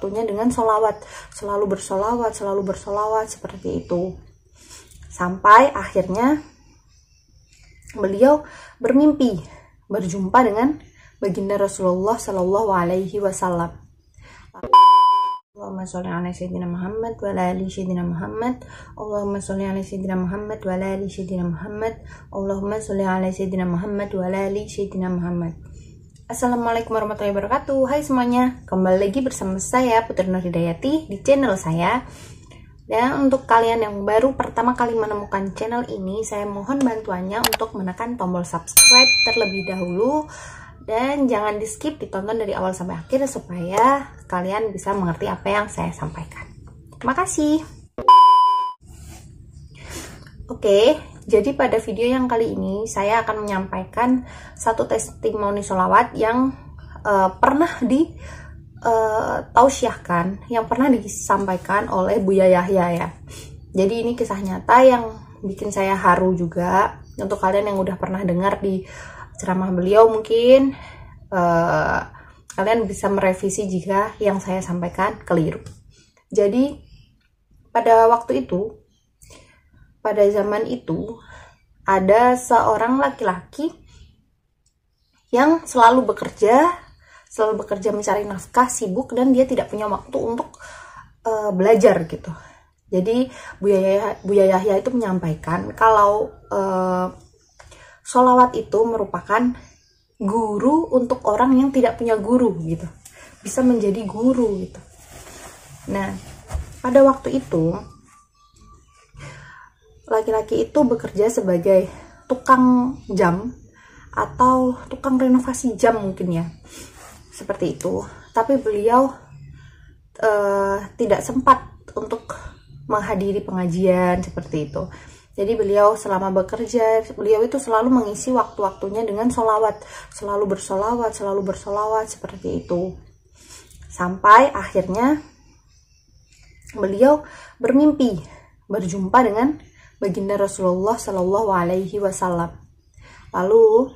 waktunya dengan sholawat, selalu bersolawat seperti itu. Sampai akhirnya beliau bermimpi berjumpa dengan baginda Rasulullah Shallallahu Alaihi Wasallam. Allahumma sholli ala sayyidina Muhammad wa ala ali sayyidina Muhammad. Allahumma sholli ala sayyidina Muhammad wa ala ali sayyidina Muhammad. Allahumma sholli ala sayyidina Muhammad wa ala ali sayyidina Muhammad. Assalamualaikum warahmatullahi wabarakatuh. Hai semuanya, kembali lagi bersama saya Putri Nur Hidayati di channel saya. Dan untuk kalian yang baru pertama kali menemukan channel ini, saya mohon bantuannya untuk menekan tombol subscribe terlebih dahulu. Dan jangan di skip, ditonton dari awal sampai akhir supaya kalian bisa mengerti apa yang saya sampaikan. Terima kasih. Oke, jadi pada video yang kali ini saya akan menyampaikan satu testimoni sholawat yang pernah tausiahkan, yang pernah disampaikan oleh Buya Yahya ya. Jadi ini kisah nyata yang bikin saya haru juga. Untuk kalian yang udah pernah dengar di ceramah beliau, mungkin kalian bisa merevisi jika yang saya sampaikan keliru. Jadi pada waktu itu, pada zaman itu, ada seorang laki-laki yang selalu bekerja mencari nafkah, sibuk, dan dia tidak punya waktu untuk belajar gitu. Jadi Buya Yahya itu menyampaikan kalau sholawat itu merupakan guru untuk orang yang tidak punya guru gitu, bisa menjadi guru gitu. Nah, pada waktu itu laki-laki itu bekerja sebagai tukang jam atau tukang renovasi jam mungkin ya, seperti itu. Tapi beliau tidak sempat untuk menghadiri pengajian seperti itu. Jadi beliau selama bekerja, beliau itu selalu mengisi waktu-waktunya dengan sholawat, selalu bersolawat seperti itu. Sampai akhirnya beliau bermimpi berjumpa dengan baginda Rasulullah Shallallahu Alaihi Wasallam. Lalu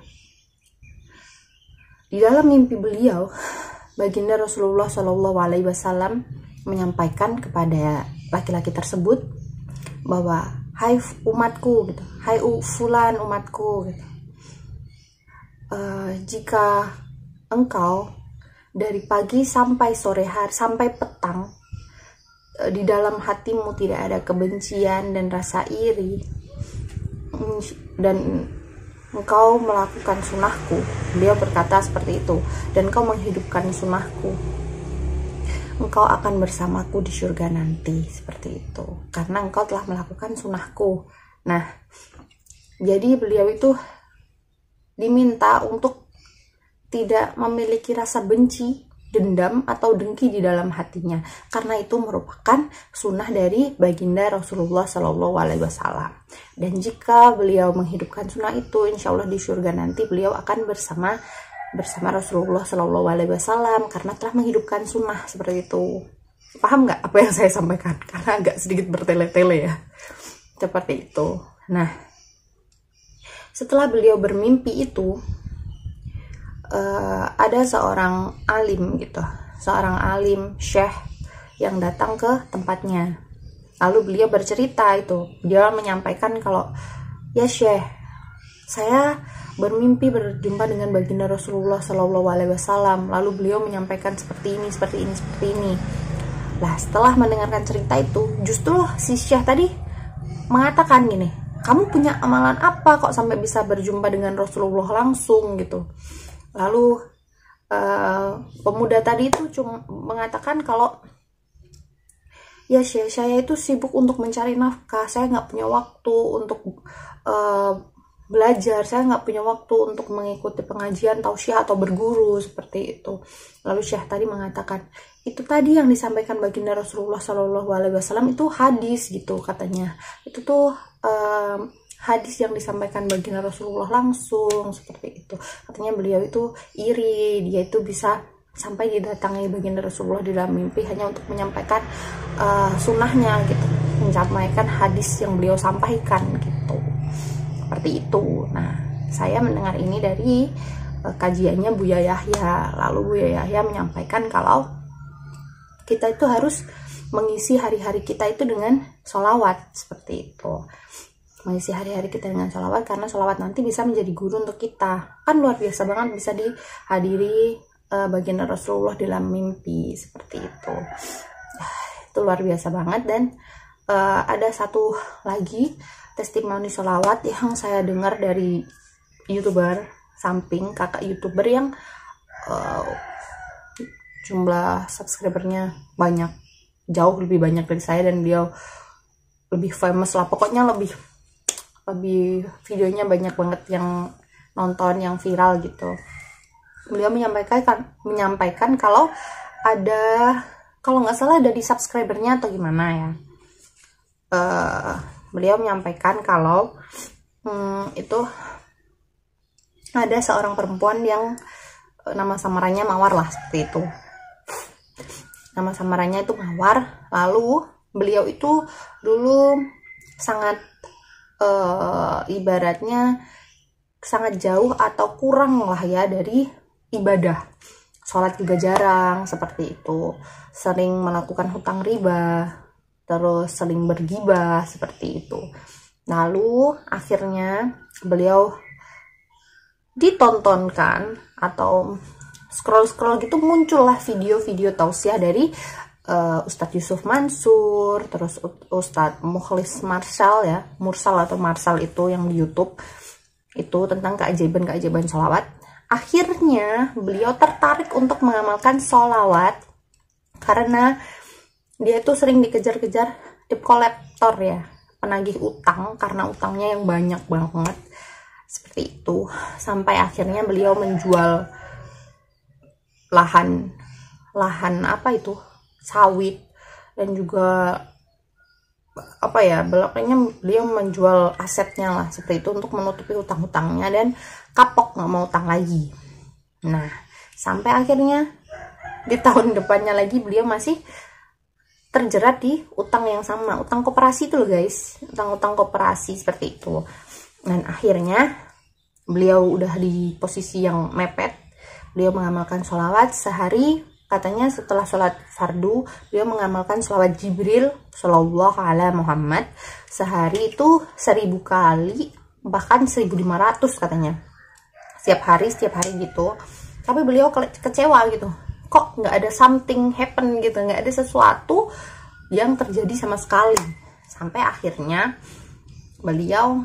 di dalam mimpi beliau, baginda Rasulullah Shallallahu Alaihi Wasallam menyampaikan kepada laki-laki tersebut bahwa hai umatku gitu, hai fulan umatku gitu. Jika engkau dari pagi sampai sore hari, sampai petang, di dalam hatimu tidak ada kebencian dan rasa iri, dan engkau melakukan sunnahku, beliau berkata seperti itu, dan engkau menghidupkan sunnahku, engkau akan bersamaku di surga nanti, seperti itu, karena engkau telah melakukan sunnahku. Nah, jadi beliau itu diminta untuk tidak memiliki rasa benci, dendam, atau dengki di dalam hatinya, karena itu merupakan sunnah dari baginda Rasulullah Shallallahu Alaihi Wasallam. Dan jika beliau menghidupkan sunnah itu, insya Allah di surga nanti beliau akan bersama Rasulullah Shallallahu Alaihi Wasallam karena telah menghidupkan sunnah, seperti itu. Paham nggak apa yang saya sampaikan? Karena agak sedikit bertele-tele ya, seperti itu. Nah, setelah beliau bermimpi itu, ada seorang alim gitu, seorang alim syekh yang datang ke tempatnya. Lalu beliau bercerita itu, beliau menyampaikan kalau, ya syekh, saya bermimpi berjumpa dengan baginda Rasulullah Shallallahu Alaihi Wasallam. Lalu beliau menyampaikan seperti ini. Lah, setelah mendengarkan cerita itu, justru si syekh tadi mengatakan gini, kamu punya amalan apa kok sampai bisa berjumpa dengan Rasulullah langsung gitu. Lalu pemuda tadi itu cuma mengatakan kalau, ya syekh, saya itu sibuk untuk mencari nafkah, saya nggak punya waktu untuk belajar, saya nggak punya waktu untuk mengikuti pengajian tausiah atau berguru, seperti itu. Lalu syekh tadi mengatakan, itu tadi yang disampaikan baginda Rasulullah Shallallahu Alaihi Wasallam itu hadis gitu katanya, itu tuh hadis yang disampaikan baginda Rasulullah langsung, seperti itu. Katanya beliau itu iri, dia itu bisa sampai didatangi baginda Rasulullah di dalam mimpi hanya untuk menyampaikan sunnahnya gitu, menyampaikan hadis yang beliau sampaikan gitu, seperti itu. Nah, saya mendengar ini dari kajiannya Buya Yahya. Lalu Buya Yahya menyampaikan kalau kita itu harus mengisi hari-hari kita itu dengan sholawat, seperti itu. Mengisi hari-hari kita dengan sholawat, karena sholawat nanti bisa menjadi guru untuk kita. Kan luar biasa banget bisa dihadiri baginda Rasulullah dalam mimpi, seperti itu. Itu luar biasa banget. Dan ada satu lagi testimoni sholawat yang saya dengar dari YouTuber samping, kakak YouTuber yang jumlah subscribernya banyak, jauh lebih banyak dari saya, dan dia lebih famous lah, pokoknya lebih videonya banyak banget yang nonton, yang viral gitu. Beliau menyampaikan kalau ada, kalau nggak salah ada di subscribernya atau gimana ya, beliau menyampaikan kalau itu ada seorang perempuan yang nama samarannya Mawar lah, seperti itu. Nama samarannya itu Mawar. Lalu beliau itu dulu sangat ibaratnya sangat jauh atau kurang lah ya dari ibadah. Sholat juga jarang, seperti itu. Sering melakukan hutang riba, terus sering bergibah, seperti itu. Lalu akhirnya beliau ditontonkan atau scroll gitu, muncullah video-video tausiah dari Ustadz Yusuf Mansur, terus Ustadz Mukhlis Mursal itu yang di YouTube itu tentang keajaiban sholawat. Akhirnya beliau tertarik untuk mengamalkan sholawat karena dia itu sering dikejar-kejar debt collector ya, penagih utang, karena utangnya yang banyak banget, seperti itu. Sampai akhirnya beliau menjual lahan apa itu, sawit, dan juga apa ya, belakangnya beliau menjual asetnya lah, seperti itu, untuk menutupi hutang-hutangnya dan kapok nggak mau utang lagi. Nah, sampai akhirnya di tahun depannya lagi beliau masih terjerat di utang yang sama, utang koperasi itu loh guys, utang koperasi, seperti itu. Dan akhirnya beliau udah di posisi yang mepet. Beliau mengamalkan sholawat sehari, katanya setelah sholat fardu beliau mengamalkan sholawat Jibril Shallallahu Alaihi Muhammad sehari itu 1000 kali, bahkan 1500 katanya, setiap hari gitu. Tapi beliau kecewa gitu, kok nggak ada something happen gitu, nggak ada sesuatu yang terjadi sama sekali. Sampai akhirnya beliau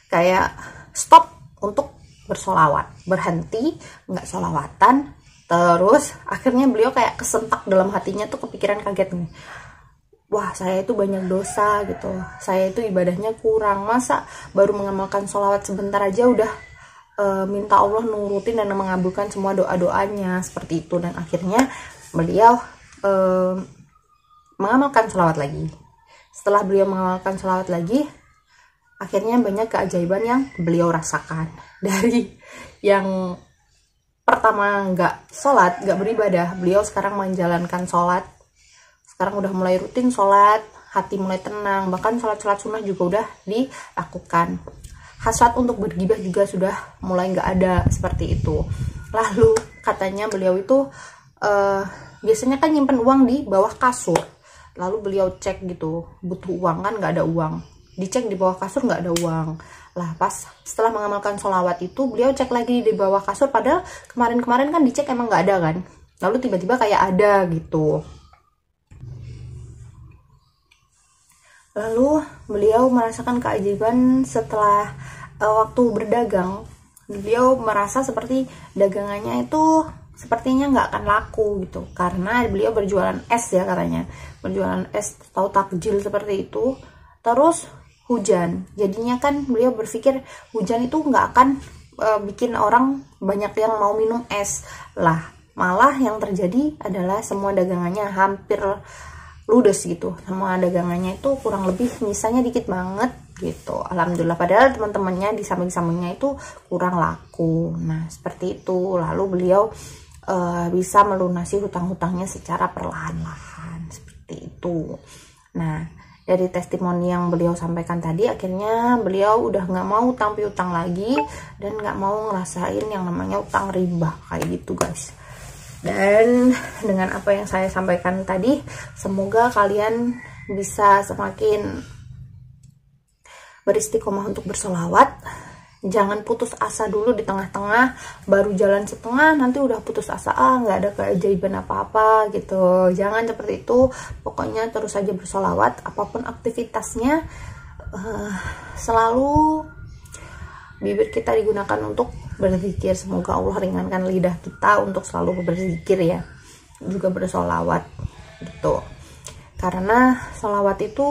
kayak stop untuk bersolawat, berhenti, nggak solawatan. Terus akhirnya beliau kayak kesentak dalam hatinya tuh, kepikiran, kaget nih, wah saya itu banyak dosa gitu, saya itu ibadahnya kurang, masa baru mengamalkan solawat sebentar aja udah minta Allah nurutin dan mengabulkan semua doa-doanya, seperti itu. Dan akhirnya beliau mengamalkan solawat lagi. Setelah beliau mengamalkan solawat lagi, akhirnya banyak keajaiban yang beliau rasakan. Dari yang pertama nggak sholat, nggak beribadah, beliau sekarang menjalankan sholat. Sekarang udah mulai rutin sholat, hati mulai tenang, bahkan sholat sunnah juga udah dilakukan. Hasrat untuk bergibah juga sudah mulai nggak ada, seperti itu. Lalu katanya beliau itu biasanya kan nyimpen uang di bawah kasur. Lalu beliau cek gitu, butuh uang kan, nggak ada uang. Dicek di bawah kasur nggak ada uang. Lah pas setelah mengamalkan sholawat itu beliau cek lagi di bawah kasur, padahal kemarin kan dicek emang nggak ada kan. Lalu tiba-tiba kayak ada gitu. Lalu beliau merasakan keajaiban setelah waktu berdagang. Beliau merasa seperti dagangannya itu sepertinya nggak akan laku gitu, karena beliau berjualan es ya, katanya berjualan es atau takjil seperti itu. Terus hujan, jadinya kan beliau berpikir hujan itu nggak akan bikin orang banyak yang mau minum es lah, malah yang terjadi adalah semua dagangannya hampir ludes gitu, semua dagangannya itu kurang lebih misalnya dikit banget gitu. Alhamdulillah, padahal teman-temannya di samping-sampingnya itu kurang laku. Nah seperti itu. Lalu beliau bisa melunasi hutang-hutangnya secara perlahan-lahan, seperti itu. Nah dari testimoni yang beliau sampaikan tadi, akhirnya beliau udah nggak mau utang piutang lagi dan nggak mau ngerasain yang namanya utang riba kayak gitu guys. Dan dengan apa yang saya sampaikan tadi, semoga kalian bisa semakin beristiqomah untuk bersolawat. Jangan putus asa dulu di tengah-tengah, baru jalan setengah nanti udah putus asa, nggak ada keajaiban apa-apa gitu. Jangan seperti itu, pokoknya terus saja bersolawat, apapun aktivitasnya. Selalu bibir kita digunakan untuk berzikir. Semoga Allah ringankan lidah kita untuk selalu berzikir ya, juga bersolawat gitu. Karena solawat itu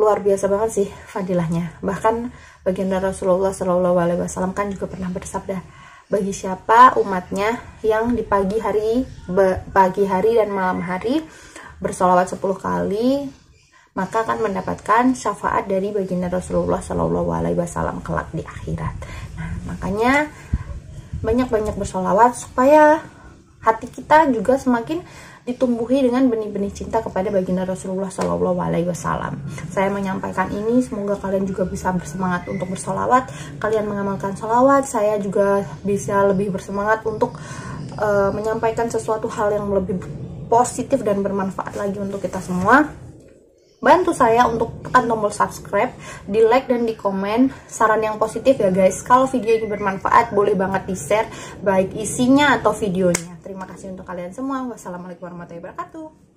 luar biasa banget sih fadilahnya. Bahkan baginda Rasulullah SAW kan juga pernah bersabda, bagi siapa umatnya yang di pagi hari dan malam hari bersolawat 10 kali, maka akan mendapatkan syafaat dari baginda Rasulullah SAW kelak di akhirat. Nah, makanya banyak-banyak bersolawat supaya hati kita juga semakin ditumbuhi dengan benih-benih cinta kepada baginda Rasulullah SAW. Saya menyampaikan ini, semoga kalian juga bisa bersemangat untuk bersolawat. Kalian mengamalkan solawat, saya juga bisa lebih bersemangat untuk menyampaikan sesuatu hal yang lebih positif dan bermanfaat lagi untuk kita semua. Bantu saya untuk tekan tombol subscribe, di like dan di komen saran yang positif ya guys. Kalau video ini bermanfaat, boleh banget di share, baik isinya atau videonya. Terima kasih untuk kalian semua. Wassalamualaikum warahmatullahi wabarakatuh.